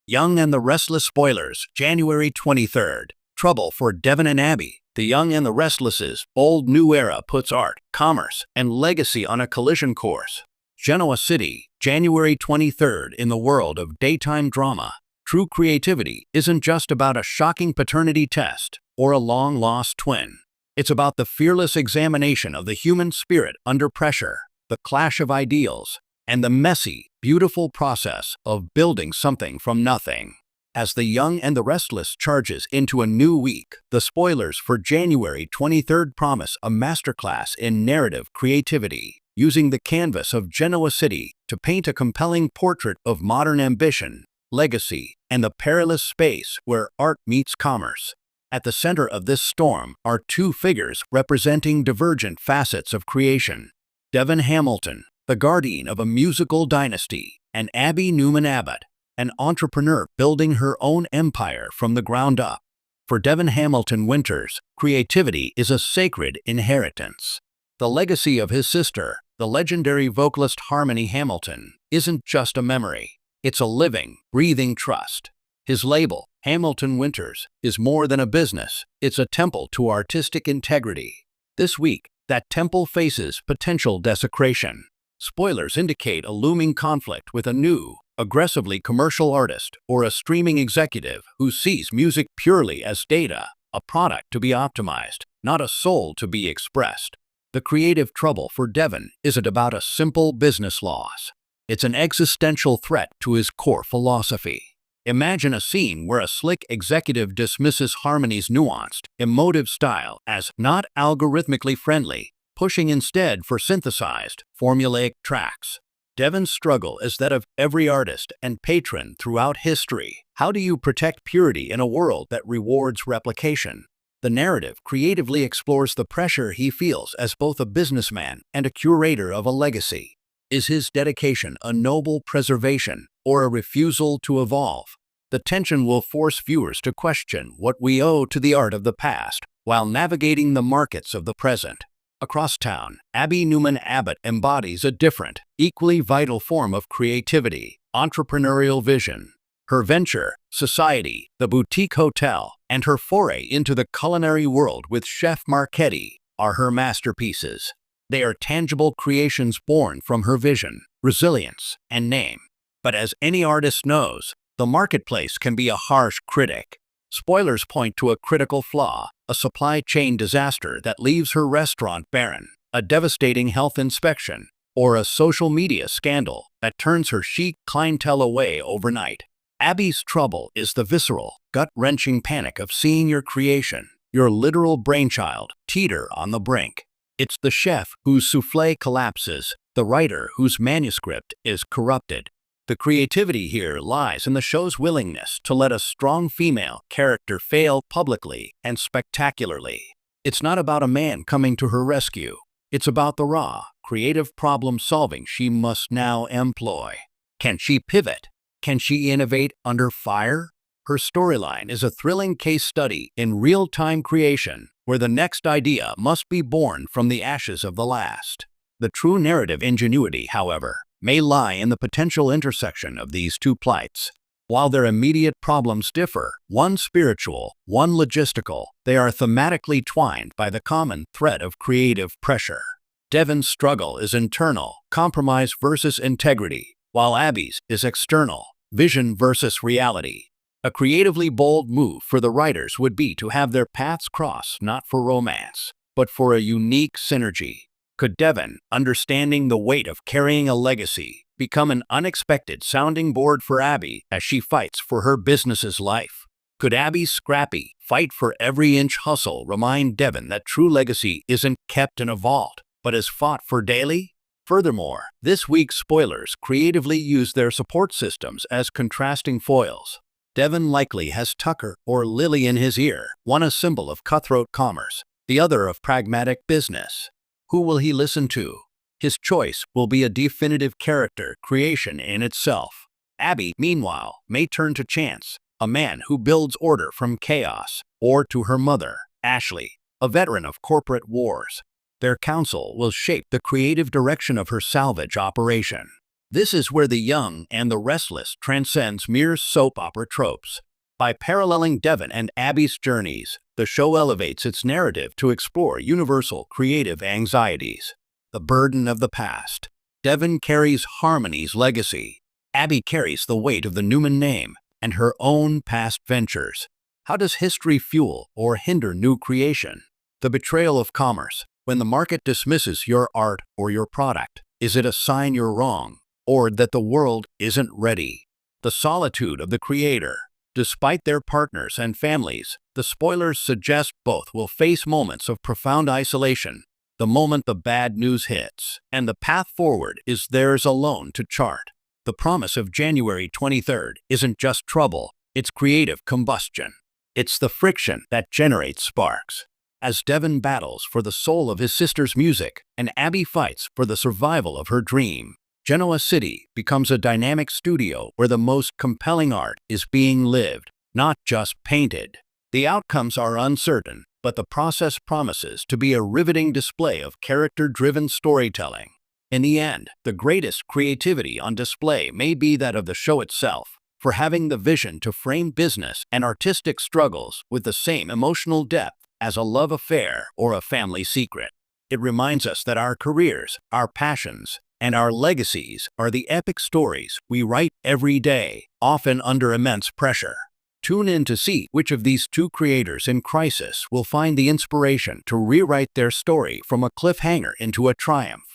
Young and the Restless spoilers, January 23rd. Trouble for Devon and Abby. The Young and the Restless's bold new era puts art, commerce, and legacy on a collision course. Genoa City, January 23rd. In the world of daytime drama, true creativity isn't just about a shocking paternity test or a long-lost twin. It's about the fearless examination of the human spirit under pressure, the clash of ideals, and the messy, beautiful process of building something from nothing. As The Young and the Restless charges into a new week, the spoilers for January 23rd promise a masterclass in narrative creativity, using the canvas of Genoa City to paint a compelling portrait of modern ambition, legacy, and the perilous space where art meets commerce. At the center of this storm are two figures representing divergent facets of creation: Devon Hamilton, the guardian of a musical dynasty, and Abby Newman Abbott, an entrepreneur building her own empire from the ground up. For Devon Hamilton Winters, creativity is a sacred inheritance. The legacy of his sister, the legendary vocalist Harmony Hamilton, isn't just a memory. It's a living, breathing trust. His label, Hamilton Winters, is more than a business. It's a temple to artistic integrity. This week, that temple faces potential desecration. Spoilers indicate a looming conflict with a new, aggressively commercial artist or a streaming executive who sees music purely as data, a product to be optimized, not a soul to be expressed. The creative trouble for Devon isn't about a simple business loss. It's an existential threat to his core philosophy. Imagine a scene where a slick executive dismisses Harmony's nuanced, emotive style as not algorithmically friendly, pushing instead for synthesized, formulaic tracks. Devon's struggle is that of every artist and patron throughout history. How do you protect purity in a world that rewards replication? The narrative creatively explores the pressure he feels as both a businessman and a curator of a legacy. Is his dedication a noble preservation or a refusal to evolve? The tension will force viewers to question what we owe to the art of the past while navigating the markets of the present. Across town, Abby Newman Abbott embodies a different, equally vital form of creativity: entrepreneurial vision. Her venture, Society, the boutique hotel, and her foray into the culinary world with Chef Marchetti are her masterpieces. They are tangible creations born from her vision, resilience, and name. But as any artist knows, the marketplace can be a harsh critic. Spoilers point to a critical flaw: a supply chain disaster that leaves her restaurant barren, a devastating health inspection, or a social media scandal that turns her chic clientele away overnight. Abby's trouble is the visceral, gut-wrenching panic of seeing your creation, your literal brainchild, teeter on the brink. It's the chef whose soufflé collapses, the writer whose manuscript is corrupted. The creativity here lies in the show's willingness to let a strong female character fail publicly and spectacularly. It's not about a man coming to her rescue. It's about the raw, creative problem-solving she must now employ. Can she pivot? Can she innovate under fire? Her storyline is a thrilling case study in real-time creation, where the next idea must be born from the ashes of the last. The true narrative ingenuity, however, may lie in the potential intersection of these two plights. While their immediate problems differ, one spiritual, one logistical, they are thematically twined by the common thread of creative pressure. Devon's struggle is internal, compromise versus integrity, while Abby's is external, vision versus reality. A creatively bold move for the writers would be to have their paths cross not for romance, but for a unique synergy. Could Devon, understanding the weight of carrying a legacy, become an unexpected sounding board for Abby as she fights for her business's life? Could Abby's scrappy, fight for every inch hustle remind Devon that true legacy isn't kept in a vault, but is fought for daily? Furthermore, this week's spoilers creatively use their support systems as contrasting foils. Devon likely has Tucker or Lily in his ear, one a symbol of cutthroat commerce, the other of pragmatic business. Who will he listen to? His choice will be a definitive character creation in itself. Abby, meanwhile, may turn to Chance, a man who builds order from chaos, or to her mother, Ashley, a veteran of corporate wars. Their counsel will shape the creative direction of her salvage operation. This is where The Young and the Restless transcends mere soap opera tropes. By paralleling Devon and Abby's journeys, the show elevates its narrative to explore universal creative anxieties. The burden of the past. Devon carries Harmony's legacy. Abby carries the weight of the Newman name and her own past ventures. How does history fuel or hinder new creation? The betrayal of commerce. When the market dismisses your art or your product, is it a sign you're wrong or that the world isn't ready? The solitude of the creator. Despite their partners and families, the spoilers suggest both will face moments of profound isolation the moment the bad news hits, and the path forward is theirs alone to chart. The promise of January 23rd isn't just trouble, it's creative combustion. It's the friction that generates sparks. As Devon battles for the soul of his sister's music and Abby fights for the survival of her dream, Genoa City becomes a dynamic studio where the most compelling art is being lived, not just painted. The outcomes are uncertain, but the process promises to be a riveting display of character-driven storytelling. In the end, the greatest creativity on display may be that of the show itself, for having the vision to frame business and artistic struggles with the same emotional depth as a love affair or a family secret. It reminds us that our careers, our passions, and our legacies are the epic stories we write every day, often under immense pressure. Tune in to see which of these two creators in crisis will find the inspiration to rewrite their story from a cliffhanger into a triumph.